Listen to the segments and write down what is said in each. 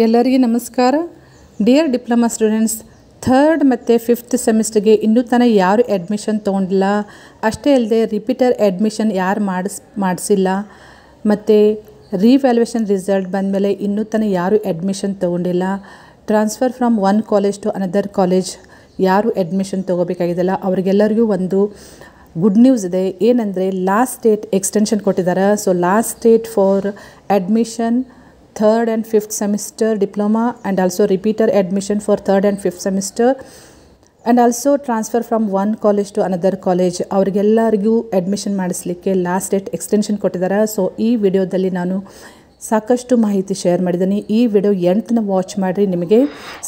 ಎಲ್ಲರಿಗೂ ನಮಸ್ಕಾರ. Dear diploma students, 3rd ಮತ್ತು 5th ಸೆಮಿಸ್ಟರ್ಗೆ ಇನ್ನೂ ತನಕ ಯಾರು ಅಡ್ಮಿಷನ್ ತೊಗೊಂಡಿಲ್ಲ, ಅಷ್ಟೇ ಅಲ್ಲದೆ ರಿಪೀಟರ್ ಅಡ್ಮಿಷನ್ ಯಾರು ಮಾಡಿಸಿಲ್ಲ ಮತ್ತು ರಿವ್ಯಾಲ್ಯೂಯೇಷನ್ ರಿಸಲ್ಟ್ ಬಂದಮೇಲೆ ಇನ್ನೂ ತನಕ ಯಾರು ಅಡ್ಮಿಷನ್ ತೊಗೊಂಡಿಲ್ಲ, transfer from one college to another college ಯಾರು ಅಡ್ಮಿಷನ್ ತೊಗೋಬೇಕಾಗಿದೆಯಲ್ಲ ಅವರಿಗೆಲ್ಲರಿಗೂ ಒಂದು ಗುಡ್ ನ್ಯೂಸ್ ಇದೆ. ಏನಂದರೆ ಲಾಸ್ಟ್ ಡೇಟ್ ಎಕ್ಸ್ಟೆನ್ಷನ್ ಕೊಟ್ಟಿದ್ದಾರೆ. So last date for admission 3rd and 5th semester diploma and also repeater admission for 3rd and 5th semester and also transfer from one college to another college ಅವರಿಗೆಲ್ಲರಿಗೂ admission ಮಾಡಿಸಲಿಕ್ಕೆ last date extension ಕೊಟ್ಟಿದ್ದಾರೆ. So ಈ ವಿಡಿಯೋದಲ್ಲಿ ನಾನು ಸಾಕಷ್ಟು ಮಾಹಿತಿ share ಮಾಡಿದ್ದೀನಿ. ಈ ವಿಡಿಯೋ ಎಂಟನ ವಾಚ್ ಮಾಡಿರಿ, ನಿಮಗೆ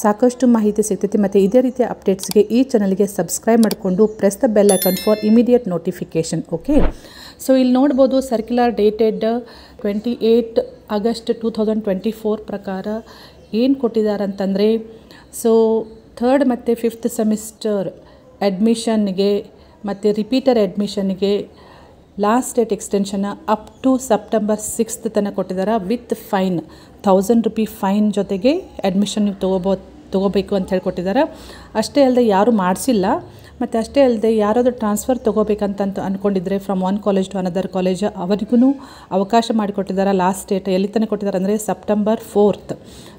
ಸಾಕಷ್ಟು ಮಾಹಿತಿ ಸಿಗ್ತೈತಿ. ಮತ್ತು ಇದೇ ರೀತಿಯ ಅಪ್ಡೇಟ್ಸ್ಗೆ ಈ ಚಾನಲ್ಗೆ ಸಬ್ಸ್ಕ್ರೈಬ್ ಮಾಡಿಕೊಂಡು press the bell icon for immediate notification. Okay, so ಇಲ್ಲಿ ನೋಡ್ಬೋದು ಸರ್ಕ್ಯುಲರ್ ಡೇಟೆಡ್ 28 ಆಗಸ್ಟ್ 2024 ಪ್ರಕಾರ ಏನು ಕೊಟ್ಟಿದ್ದಾರೆ ಅಂತಂದರೆ, ಸೊ 3rd ಮತ್ತು 5th ಸೆಮಿಸ್ಟರ್ ಅಡ್ಮಿಷನ್ಗೆ ಮತ್ತು ರಿಪೀಟರ್ ಅಡ್ಮಿಷನ್ಗೆ last date extension up to September 6th ತನಕ ಕೊಟ್ಟಿದ್ದಾರೆ. ವಿತ್ ಫೈನ್ 1000 ರೂಪಿ ಫೈನ್ ಜೊತೆಗೆ ಅಡ್ಮಿಷನ್ ನೀವು ತೊಗೋಬೇಕು ಅಂತ ಹೇಳಿ ಕೊಟ್ಟಿದ್ದಾರೆ. ಅಷ್ಟೇ ಅಲ್ಲದೆ ಯಾರು ಮಾಡಿಸಿಲ್ಲ ಮತ್ತು ಅಷ್ಟೇ ಅಲ್ಲದೆ ಯಾರಾದರೂ ಟ್ರಾನ್ಸ್ಫರ್ ತೊಗೋಬೇಕಂತ ಅಂದ್ಕೊಂಡಿದ್ರೆ from one college to another college ಅವರಿಗೂ ಅವಕಾಶ ಮಾಡಿಕೊಟ್ಟಿದ್ದಾರೆ. ಲಾಸ್ಟ್ ಡೇಟ್ ಎಲ್ಲಿ ತನಕ ಕೊಟ್ಟಿದ್ದಾರೆ ಅಂದರೆ ಸೆಪ್ಟೆಂಬರ್ 4th.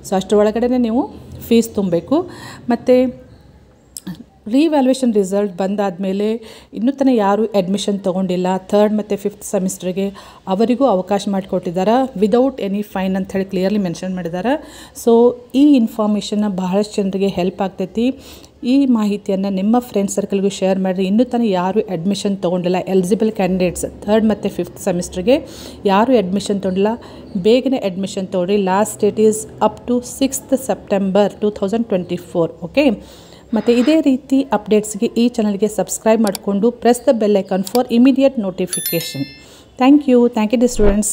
ಸೊ ಅಷ್ಟರೊಳಗಡೆ ನೀವು ಫೀಸ್ ತುಂಬಬೇಕು. ಮತ್ತು ರಿವ್ಯಾಲ್ಯೂಯೇಷನ್ ರಿಸಲ್ಟ್ ಬಂದಾದಮೇಲೆ ಇನ್ನೂ ತನಕ ಯಾರು ಅಡ್ಮಿಷನ್ ತೊಗೊಂಡಿಲ್ಲ 3rd ಮತ್ತು 5th ಸೆಮಿಸ್ಟರ್ಗೆ ಅವರಿಗೂ ಅವಕಾಶ ಮಾಡಿಕೊಟ್ಟಿದ್ದಾರೆ ವಿದೌಟ್ ಎನಿ ಫೈನ್ ಅಂತ ಹೇಳಿ ಕ್ಲಿಯರ್ಲಿ ಮೆನ್ಷನ್ ಮಾಡಿದ್ದಾರೆ. ಸೊ ಈ ಇನ್ಫಾರ್ಮೇಷನ್ನ ಬಹಳಷ್ಟು ಜನರಿಗೆ ಹೆಲ್ಪ್ ಆಗ್ತೈತಿ. ಈ ಮಾಹಿತಿಯನ್ನು ನಿಮ್ಮ ಫ್ರೆಂಡ್ ಸರ್ಕಲ್ಗೂ ಶೇರ್ ಮಾಡಿರಿ. ಇನ್ನೂ ತನಕ ಯಾರು ಅಡ್ಮಿಷನ್ ತೊಗೊಂಡಿಲ್ಲ ಎಲಿಜಿಬಲ್ ಕ್ಯಾಂಡಿಡೇಟ್ಸ್ 3rd ಮತ್ತು 5th ಸೆಮಿಸ್ಟರ್ಗೆ ಯಾರು ಅಡ್ಮಿಷನ್ ತೊಗೊಂಡಿಲ್ಲ ಬೇಗನೆ ಅಡ್ಮಿಷನ್ ತೊಗೊಳ್ಳಿ. Last date is up to 6th September 2024. Okay, ಮತ್ತು ಇದೇ ರೀತಿ ಅಪ್ಡೇಟ್ಸ್ಗೆ ಈ ಚಾನಲ್ಗೆ ಸಬ್ಸ್ಕ್ರೈಬ್ ಮಾಡಿಕೊಂಡು press the bell icon for immediate notification. Thank you dear students.